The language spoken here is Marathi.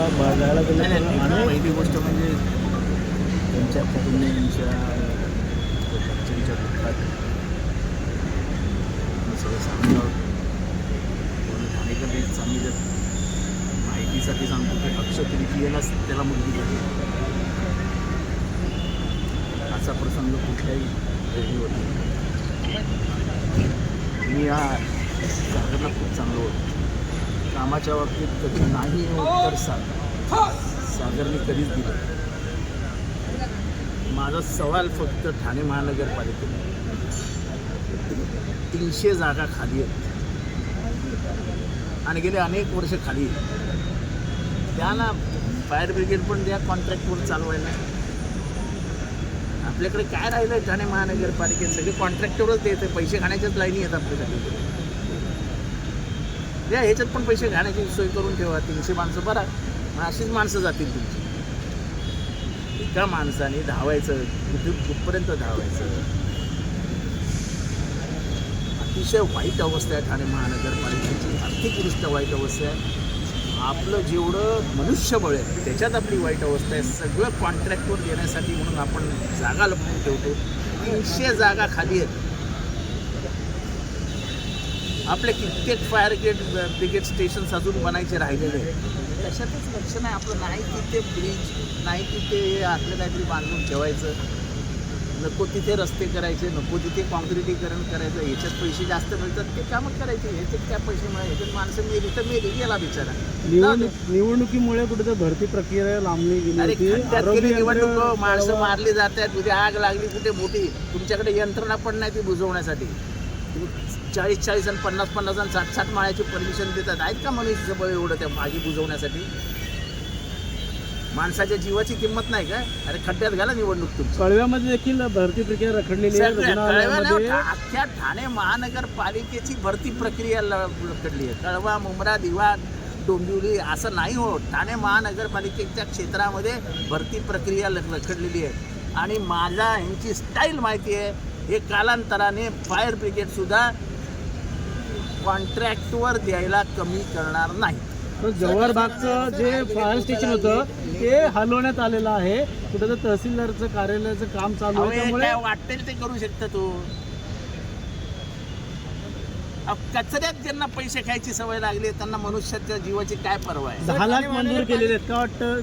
मला बघायला गेलं तर आणि पहिली गोष्ट म्हणजे त्यांच्या कुटुंबियांच्या घरच्यांच्या दुःखात आम्ही सगळं सांगत आहोत. ठाणेकर आम्ही जर माहितीसाठी सांगतो की अक्षय तृतीयेलाच त्याला मुलगी झाली. असा प्रसंग कुठल्याही रेडिओवर मी या सागरला खूप चांगलं होतं. कामाच्या बाबतीत कधी नाही उत्तर सागरने कधीच दिलं. माझा सवाल फक्त ठाणे महानगरपालिकेत 300 जागा खाली आहेत आणि गेले अनेक वर्ष खाली आहेत. त्यांना फायर ब्रिगेड पण द्या कॉन्ट्रॅक्टवर चालवायला. आपल्याकडे काय राहिलं आहे ठाणे महानगरपालिकेत? सगळे कॉन्ट्रॅक्टरच देते. पैसे खाण्याच्याच लाईनी आहेत आपल्यासाठी. या ह्याच्यात पण पैसे घाण्याची सोय करून ठेवा. 300 माणसं बरा, अशीच माणसं जातील तुमची. एका माणसाने धावायचं, कुठपर्यंत धावायचं? अतिशय वाईट अवस्था आहे ठाणे महानगरपालिकेची. आर्थिकदृष्ट्या वाईट अवस्था आहे. आपलं जेवढं मनुष्यबळ आहे त्याच्यात आपली वाईट अवस्था आहे. सगळं कॉन्ट्रॅक्टवर देण्यासाठी म्हणून आपण जागा लपवून ठेवतो. 300 जागा खाली आहेत. आपले कित्येक फायर ब्रिगेड स्टेशन्स अजून बनायचे राहिलेले आहेत. त्याच्यातच लक्ष नाही आपलं. नाही तिथे ब्रिज, नाही तिथे आपलं काहीतरी बांधून ठेवायचं, नको तिथे रस्ते करायचे, नको तिथे कॉन्क्रिटीकरण करायचं. याच्यात पैसे जास्त मिळतात ते कामं करायचे. ह्याच्यात काय पैसे मिळाले? ह्याच्यात माणसं मेली तर मेली, गेला बिचारा. निवडणुकीमुळे कुठे भरती प्रक्रिया लांबली गेली होती. निवडणूक, माणसं मारली जात आहेत. उद्या आग लागली कुठे मोठी, तुमच्याकडे यंत्रणा पण नाही ती बुजवण्यासाठी. 40-40 आणि 50-50 आणि 60-60 माळ्याची परमिशन देतात. आहेत का मनुष्यबळ एवढं त्या आगी बुजवण्यासाठी? माणसाच्या जीवाची किंमत नाही काय? अरे खड्ड्यात घाला निवडणूक तुमची. कळव्यामध्ये देखील भरती प्रक्रिया रखडलेली आहे. अख्ख्या ठाणे महानगरपालिकेची भरती प्रक्रिया रखडली आहे. कळवा, मुंब्रा, दिवा, डोंबिवली असं नाही होत. ठाणे महानगरपालिकेच्या क्षेत्रामध्ये भरती प्रक्रिया रखडलेली आहे. आणि माझा ह्यांची स्टाईल माहिती आहे. हे कालांतराने फायर ब्रिगेडसुद्धा कॉन्ट्रॅक्टवर द्यायला कमी करणार नाही. जव्हार बागचं जे फायर स्टेशन होतं ते हलवण्यात आलेलं आहे. कुठं तहसीलदारचं कार्यालयाचं काम चालू आहे. त्यामुळे काय वाटेल ते करू शकता तू. कचऱ्यात ज्यांना पैसे खायची सवय लागली त्यांना मनुष्याच्या जीवाची काय पर्वा आहे? 10 लाख मंजूर केलेले आहेत का वाटतं?